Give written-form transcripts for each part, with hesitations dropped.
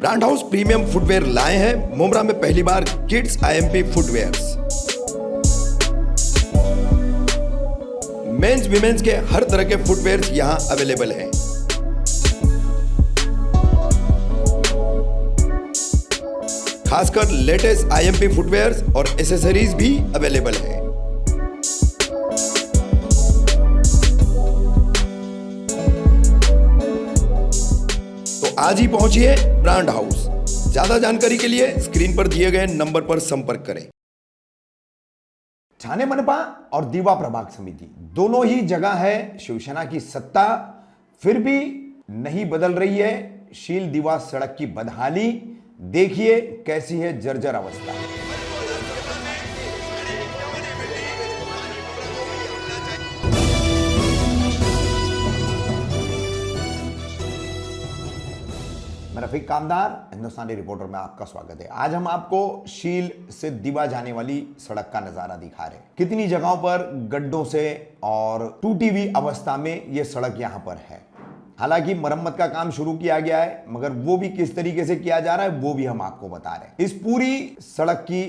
Brand house premium footwear लाए हैं मुमरा में पहली बार kids IMP footwears. Men's women's के हर तरह के फुटवेयर्स यहां अवेलेबल हैं। खासकर लेटेस्ट आईएमपी फुटवेयर्स और एसेसरीज भी अवेलेबल हैं। तो आज ही पहुंचिए ब्रांड हाउस। ज्यादा जानकारी के लिए स्क्रीन पर दिए गए नंबर पर संपर्क करें। ठाणे मनपा और दीवा प्रभाग समिति दोनों ही जगह है शिवसेना की सत्ता, फिर भी नहीं बदल रही है शील दीवा सड़क की बदहाली। देखिए कैसी है जर्जर अवस्था। मैं रफीक कामदार, हिंदुस्तानी रिपोर्टर में आपका स्वागत है। आज हम आपको शील से दीवा जाने वाली सड़क का नजारा दिखा रहे हैं। कितनी जगहों पर गड्ढों से और टूटी हुई अवस्था में यह सड़क यहां पर है। हालांकि मरम्मत का काम शुरू किया गया है, मगर वो भी किस तरीके से किया जा रहा है वो भी हम आपको बता रहे हैं। इस पूरी सड़क की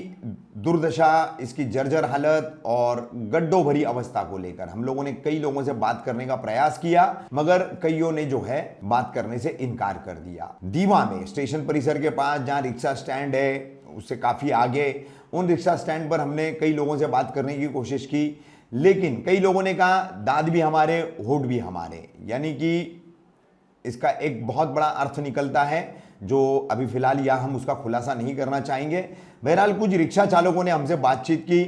दुर्दशा, इसकी जर्जर हालत और गड्ढों भरी अवस्था को लेकर हम लोगों ने कई लोगों से बात करने का प्रयास किया, मगर कईयों ने जो है बात करने से इनकार कर दिया। दीवा में स्टेशन परिसर के पास जहां रिक्शा स्टैंड है, उससे काफी आगे उन रिक्शा स्टैंड पर हमने कई लोगों से बात करने की कोशिश की, लेकिन कई लोगों ने कहा दाद भी हमारे, होठ भी हमारे। यानी कि इसका एक बहुत बड़ा अर्थ निकलता है जो अभी फिलहाल यहाँ हम उसका खुलासा नहीं करना चाहेंगे। बहरहाल कुछ रिक्शा चालकों ने हमसे बातचीत की।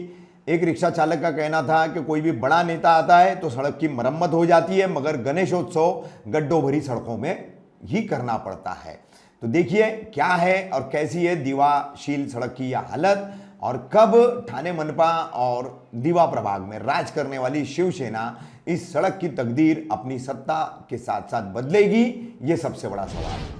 एक रिक्शा चालक का कहना था कि कोई भी बड़ा नेता आता है तो सड़क की मरम्मत हो जाती है, मगर गणेशोत्सव गड्ढों भरी सड़कों में ही करना पड़ता है। तो देखिए क्या है और कैसी है दीवा शील सड़क की यह हालत, और कब ठाणे मनपा और दीवा प्रभाग में राज करने वाली शिवसेना इस सड़क की तकदीर अपनी सत्ता के साथ साथ बदलेगी, यह सबसे बड़ा सवाल है।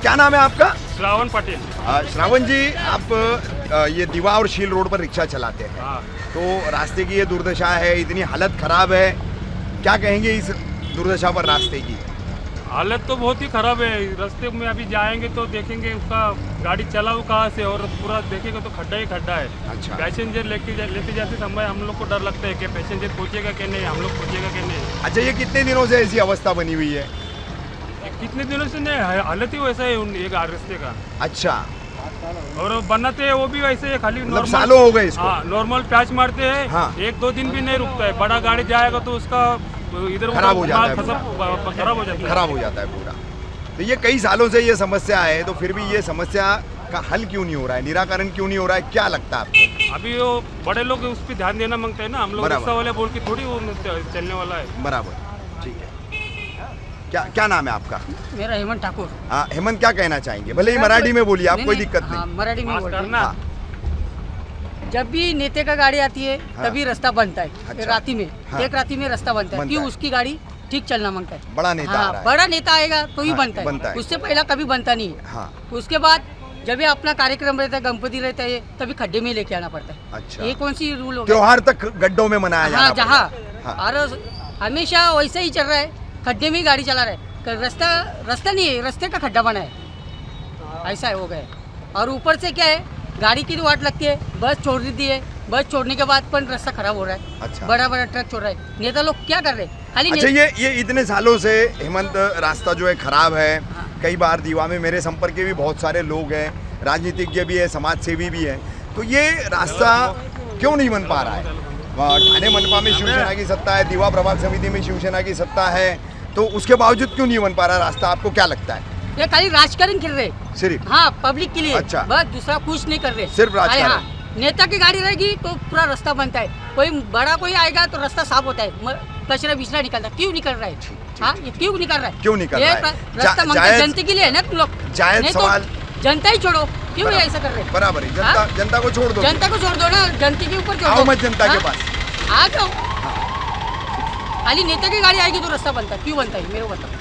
क्या नाम है आपका? श्रावण पटेल। श्रावण जी, आप ये दीवा और शील रोड पर रिक्शा चलाते हैं, हाँ, तो रास्ते की ये दुर्दशा है, इतनी हालत खराब है, क्या कहेंगे इस दुर्दशा पर रास्ते की? हालत तो बहुत ही खराब है। रास्ते में अभी जाएंगे तो देखेंगे उसका गाड़ी चला हुआ कहाँ से, और पूरा देखेंगे तो खड्डा ही खड्डा है। अच्छा। पैसेंजर लेते जाते समय हम लोग को डर लगता है कि पैसेंजर पहुंचेगा कि नहीं, हम लोग पहुंचेगा कि नहीं। अच्छा, ये कितने दिनों से ऐसी अवस्था बनी हुई है? कितने दिनों से नहीं, हालत ही वैसा है ये रास्ते का। अच्छा, और बनाते हैं वो भी वैसे है, खाली मतलब सालों हो गए इसको? हाँ, नॉर्मल पैच मारते हैं। हाँ। 1-2 दिन भी नहीं रुकता है। बड़ा गाड़ी जाएगा तो उसका इधर खराब हो जाता है, खराब हो जाता है। खराब हो जाता है पूरा। तो ये कई सालों से ये समस्या है, तो फिर भी ये समस्या का हल क्यों नहीं हो रहा है, निराकरण क्यों नहीं हो रहा है, क्या लगता है आपको? अभी वो बड़े लोग उस पर ध्यान देना मांगते हैं ना, हम लोग बराबर। रिक्शा वाले बोल के थोड़ी वो चलने वाला है। बराबर, ठीक है। क्या नाम है आपका? मेरा हेमंत ठाकुर। हाँ, हेमंत, क्या कहना चाहेंगे? भले ही मराठी में बोलिए, आप, कोई दिक्कत हाँ, नहीं। मराठी में माफ बोल रहे हैं। करना। हाँ, जब भी नेता का गाड़ी आती है हाँ। तभी रास्ता बनता है। अच्छा। राती में हाँ। एक राती में रास्ता बनता है बनता कि है। उसकी गाड़ी ठीक चलना मांगता है। बड़ा नेता आ हाँ, रहा है। बड़ा नेता आएगा तो ही हाँ, बनता बनता है। है, उससे पहला कभी बनता नहीं है। हाँ, उसके बाद जब ये अपना कार्यक्रम रहता है, गणपति रहता है, तभी खड्डे में लेके आना पड़ता है। अच्छा। ये कौन सी रूल हो गया? त्योहार तक गड्ढों में मनाया हाँ, जाना जहाँ पड़ेगा। हाँ, और हमेशा वैसे ही चल रहा है, खड्डे में ही गाड़ी चला रहा है। रास्ता नहीं है, रास्ते का खड्डा बना है, ऐसा हो गया है। और ऊपर से क्या है, गाड़ी की वाट लगती है, बस छोड़ देती है, बस छोड़ने के बाद पण रास्ता खराब हो रहा है। अच्छा। बड़ा बड़ा ट्रक छोड़ रहा है। नेता लोग क्या कर रहे हैं? खाली अच्छा, ये इतने सालों से हेमंत रास्ता जो है खराब है। कई बार दीवा में मेरे संपर्क के भी बहुत सारे लोग हैं, राजनीतिज्ञ भी है, समाज सेवी भी है, तो ये रास्ता क्यों नहीं बन पा रहा है? ठाणे मनपा में शिवसेना की सत्ता है, दीवा प्रभाग समिति में शिवसेना की सत्ता है, तो उसके बावजूद क्यों नहीं बन पा रहा रास्ता? आपको क्या लगता है? ये खाली राजकारण खेल रहे, सिर्फ हाँ, पब्लिक के लिए। अच्छा। बस दूसरा कुछ नहीं कर रहे, सिर्फ राजकारण। अरे हाँ, नेता की गाड़ी रहेगी तो पूरा रास्ता बनता है। कोई बड़ा कोई आएगा तो रास्ता साफ होता है, कचरा बिचरा निकलता है। क्यों निकल रहा है? हाँ, ये क्यों निकल रहा है? क्यों निकल ये रहा है? रास्ता मांगते जायज- जनता के लिए है ना तुम लोग। जायज नहीं तो सवाल। जनता ही छोड़ो, क्यों ये ऐसा कर रहे हैं? बराबर है, जनता को छोड़ दो। जनता को छोड़ दो ना, जनता के ऊपर छोड़ आओ दो। मत जनता के हाँ? पास। आ जाओ। खाली नेता की गाड़ी आएगी तो रास्ता बनता है, क्यों बनता है मेरे को बताओ।